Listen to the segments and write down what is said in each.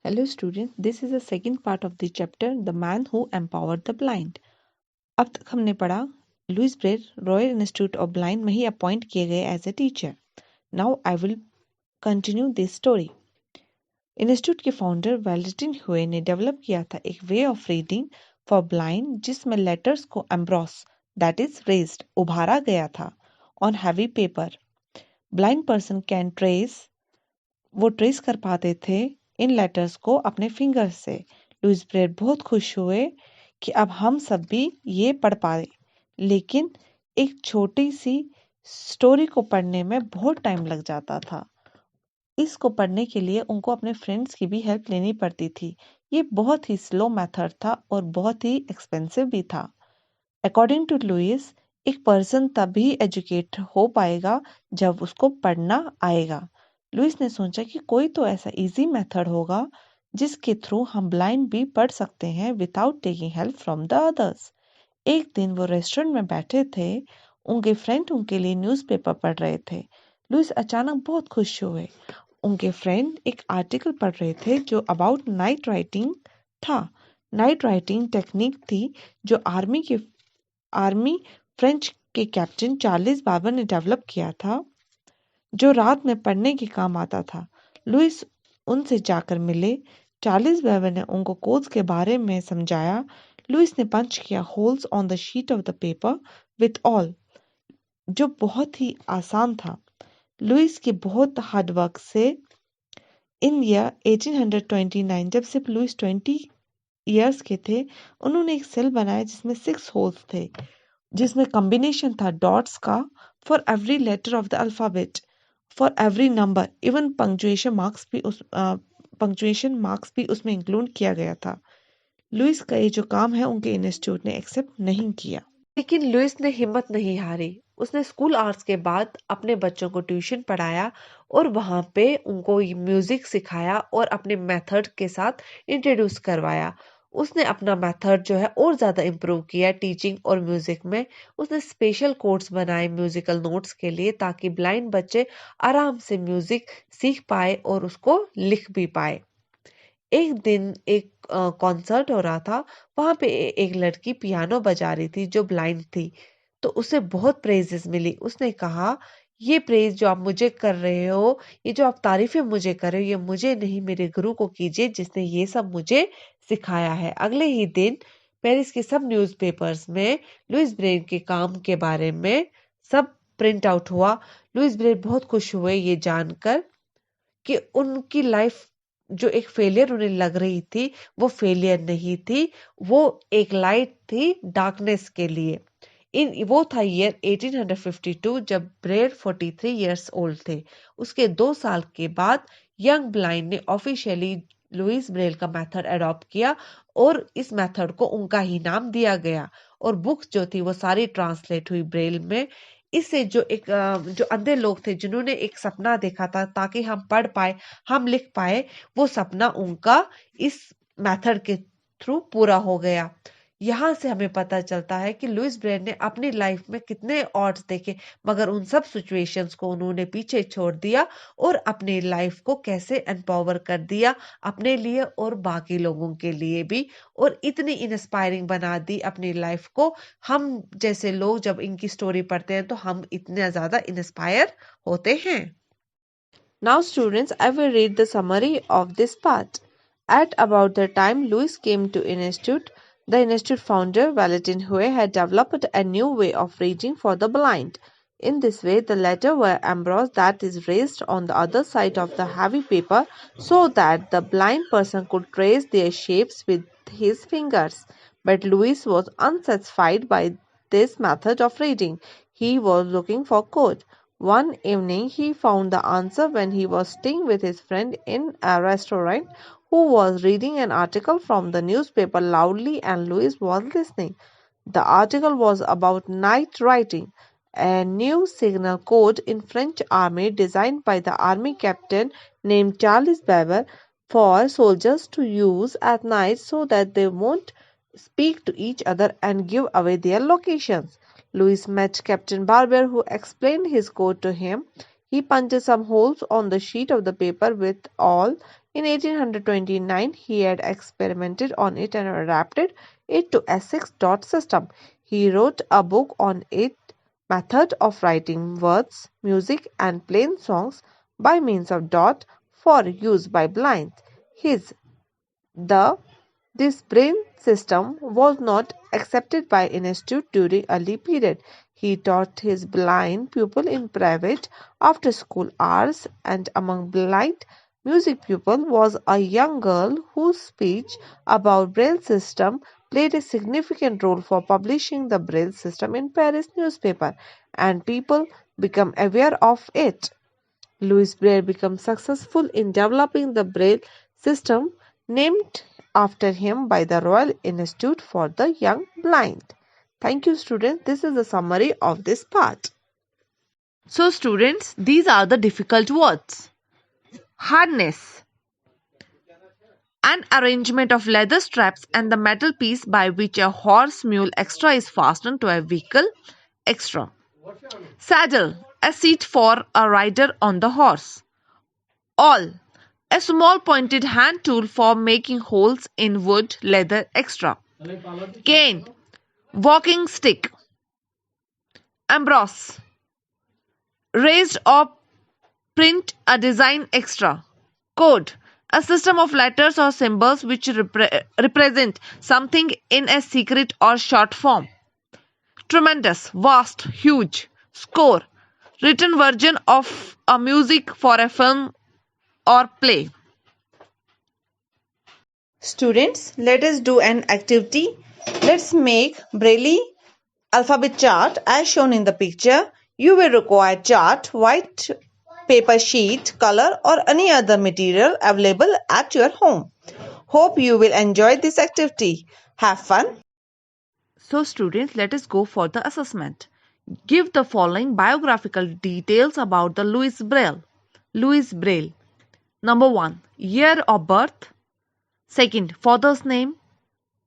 Hello students, this is the second part of the chapter The Man Who Empowered the Blind. अब तक हमने पढ़ा Louis Braille royal institute of blind में ही appoint किए गए as a teacher. Now I will continue this story. Institute के founder Valentin Haüy ने डेवलप किया था एक way of reading for blind जिसमें लेटर्स को एम्ब्रॉस दैट इज रेज्ड उभारा गया था on heavy paper. Blind person can trace कर पाते थे इन लेटर्स को अपने फिंगर्स से. लुइस ब्रेल बहुत खुश हुए कि अब हम सब भी ये पढ़ पाए, लेकिन एक छोटी सी स्टोरी को पढ़ने में बहुत टाइम लग जाता था. इसको पढ़ने के लिए उनको अपने फ्रेंड्स की भी हेल्प लेनी पड़ती थी. ये बहुत ही स्लो मेथड था और बहुत ही एक्सपेंसिव भी था. अकॉर्डिंग टू लुइस, एक पर्सन तभी एजुकेट हो पाएगा जब उसको पढ़ना आएगा. लुइस ने सोचा कि कोई तो ऐसा इजी मेथड होगा जिसके थ्रू हम ब्लाइंड भी पढ़ सकते हैं without taking help from the others. एक दिन वो रेस्टोरेंट में बैठे थे. उनके फ्रेंड उनके लिए न्यूज़पेपर पढ़ रहे थे. लुइस अचानक बहुत खुश हुए. उनके फ्रेंड एक आर्टिकल पढ़ रहे थे जो अबाउट नाइट राइटिंग था. नाइट राइटिंग टेक्निक थी जो आर्मी फ्रेंच के कैप्टन चार्ल्स बाबर ने डेवलप किया था, जो रात में पढ़ने के काम आता था. लुइस उनसे जाकर मिले. चार्ल्स बाबर ने उनको कोड्स के बारे में समझाया. लुइस ने पंच किया holes on the sheet of the paper with all, जो बहुत ही आसान था. लुइस के बहुत हार्डवर्क से इन ईयर 1829, जब सिर्फ लुइस 20 ईयर्स के थे, उन्होंने एक सेल बनाया जिसमें 6 होल्स थे, जिसमें कॉम्बिनेशन था डॉट्स का for every letter of the alphabet, for every number. Even punctuation marks भी उसमें इंक्लूड किया गया था. लुइस का ये जो काम है उनके इंस्टीट्यूट ने एक्सेप्ट नहीं किया, लेकिन लुइस ने हिम्मत नहीं हारी. उसने स्कूल आवर्स के बाद अपने बच्चों को ट्यूशन पढ़ाया और वहां पे उनको म्यूजिक सिखाया और अपने मेथड के साथ इंट्रोड्यूस करवाया. उसने अपना मेथड जो है और ज़्यादा इम्प्रूव किया टीचिंग और म्यूज़िक में. उसने स्पेशल कोर्स बनाए म्यूज़िकल नोट्स के लिए ताकि ब्लाइंड बच्चे आराम से म्यूज़िक सीख पाए और उसको लिख भी पाए. एक दिन एक कॉन्सर्ट हो रहा था. वहां पे एक लड़की पियानो बजा रही थी जो ब्लाइंड थी, तो उसे बहुत प्रेजेस मिली. उसने कहा, ये प्रेज जो आप मुझे कर रहे हो, ये जो आप तारीफें मुझे कर रहे हो, ये मुझे नहीं मेरे गुरु को कीजिए जिसने ये सब मुझे सिखाया है. अगले ही दिन पेरिस के सब न्यूज़पेपर्स में लुइस ब्रेल के काम के बारे में सब प्रिंट आउट हुआ. लुइस ब्रेल बहुत खुश हुए ये जानकर कि उनकी लाइफ जो एक फेलियर उन्हें लग रही थी वो फेलियर नहीं थी, वो एक लाइट थी डार्कनेस के लिए. वो था ईयर 1852 जब ब्रेल 43 इयर्स ओल्ड थे. उसके 2 साल के बाद यंग ब्लाइंड ने ऑफिशियली लुइस ब्रेल का मेथड अडॉप्ट किया और इस मेथड को उनका ही नाम दिया गया और बुक्स जो थी वो सारी ट्रांसलेट हुई ब्रेल में. इससे जो अंधे लोग थे जिन्होंने एक सपना देखा था ताकि हम पढ़ पाए, हम लिख पाए, वो सपना उनका इस मेथड के थ्रू पूरा हो गया. यहाँ से हमें पता चलता है कि लुइस ब्रेल ने अपनी लाइफ में कितने ऑड्स देखे, मगर उन सब सिचुएशंस को उन्होंने पीछे छोड़ दिया और अपनी लाइफ को कैसे एम्पावर कर दिया अपने लिए और बाकी लोगों के लिए भी, और इतनी इंस्पायरिंग बना दी अपनी लाइफ को. हम जैसे लोग जब इनकी स्टोरी पढ़ते हैं तो हम इतने ज्यादा इंस्पायर होते हैं. Now students, I will read the summary of this part. At about the time Louis came to institute, the institute founder Valentin Hue had developed a new way of reading for the blind. In this way, the letters were embossed, that is raised on the other side of the heavy paper so that the blind person could trace their shapes with his fingers. But Louis was unsatisfied by this method of reading. He was looking for code. One evening he found the answer when he was sitting with his friend in a restaurant who was reading an article from the newspaper loudly, and Louis was listening. The article was about night writing, a new signal code in French army designed by the army captain named Charles Baber for soldiers to use at night so that they won't speak to each other and give away their locations. Louis met Captain Barber, who explained his code to him. He punched some holes on the sheet of the paper with all In 1829, he had experimented on it and adapted it to Essex dot system. He wrote a book on its method of writing words, music, and plain songs by means of dot for use by blinds. His the this braille system was not accepted by Institute during early period. He taught his blind pupil in private after school hours, and among blind music pupil was a young girl whose speech about braille system played a significant role for publishing the braille system in Paris newspaper, and people become aware of it. Louis Braille became successful in developing the Braille system named after him by the Royal Institute for the Young Blind. Thank you, students. This is the summary of this part. So, students, these are the difficult words. Harness. An arrangement of leather straps and the metal piece by which a horse mule extra is fastened to a vehicle extra. Saddle. A seat for a rider on the horse. Awl. A small pointed hand tool for making holes in wood, leather, etc. Cane. Walking stick. Emboss. Raised or print a design extra. Code. A system of letters or symbols which represent something in a secret or short form. Tremendous. Vast. Huge. Score. Written version of a music for a film or play. Students, let us do an activity. Let's make Braille alphabet chart as shown in the picture. You will require chart, white paper sheet, color or any other material available at your home. Hope you will enjoy this activity. Have fun. So students, let us go for the assessment. Give the following biographical details about the Louis Braille. Louis Braille. Number 1. Year of birth. Second, father's name.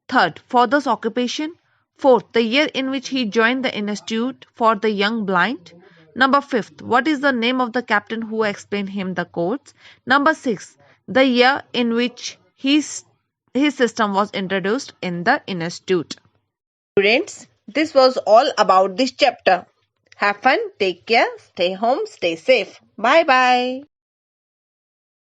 Third, father's occupation. Fourth, the year in which he joined the Institute for the Young Blind. Number 5, what is the name of the captain who explained him the codes. Number 6, the year in which his system was introduced in the Institute. Students, this was all about this chapter. Have fun, take care, stay home, stay safe. Bye bye.